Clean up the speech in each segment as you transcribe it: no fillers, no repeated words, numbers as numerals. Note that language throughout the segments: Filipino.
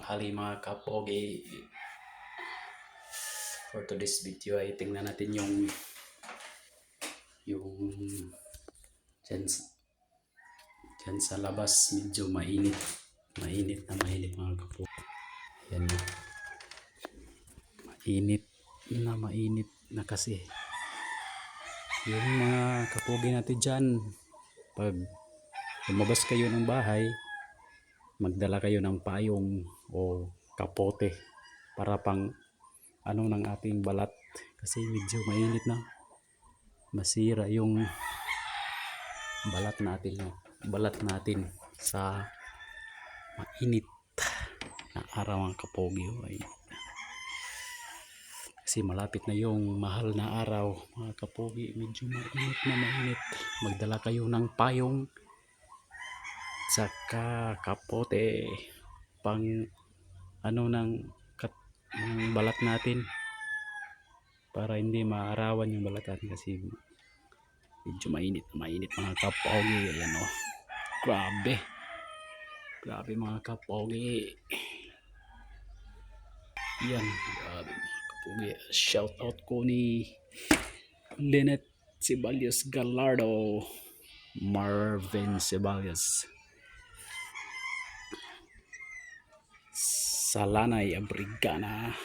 tanghali mga kapogi. For today's video ay tingnan natin yung dyan sa labas medyo mainit mga kapogi. Yan na. Mainit na kasi. Yung mga kapogi natin dyan, pag lumabas kayo ng bahay, magdala kayo ng payong o kapote para pang ng ating balat, kasi medyo mainit na, masira yung balat natin sa mainit na araw mga kapogi. Kasi malapit na yung mahal na araw mga kapogi, medyo mainit. Magdala kayo ng payong saka kapote pang ng balat natin para hindi maarawan yung balat natin, kasi medyo mainit mga kapogi. Ayan o, grabe mga kapogi. Yan, grabe mga kapogi. Shout out ko ni Lynette Ceballos Gallardo, Marvin Ceballos, Salanay Abrigana,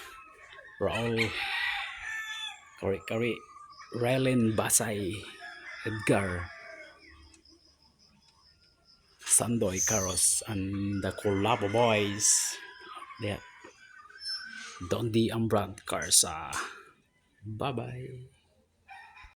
Raul Kari, Rylen Basay, Edgar Sandoy Caros, and the Colabo Boys. Yeah. Dondi Ambrad Carsa. Bye bye.